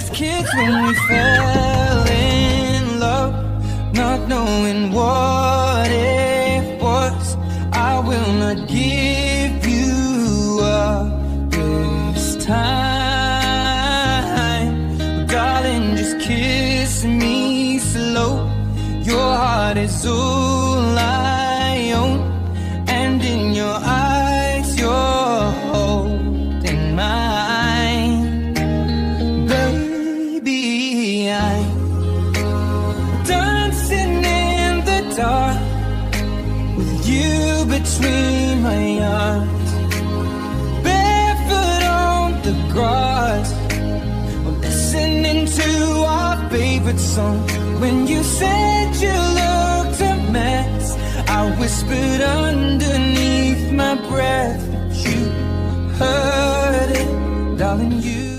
just kids when we fell in love, not knowing what it was. I will not give you up this time, but darling, just kiss me slow. Your heart is all I own, and in your eyes you're holding mine. Baby, I'm dancing in the dark with you between my arms, barefoot on the grass, listening to our favorite song. When you said you looked a mess, I whispered underneath my breath, but you heard it, darling, you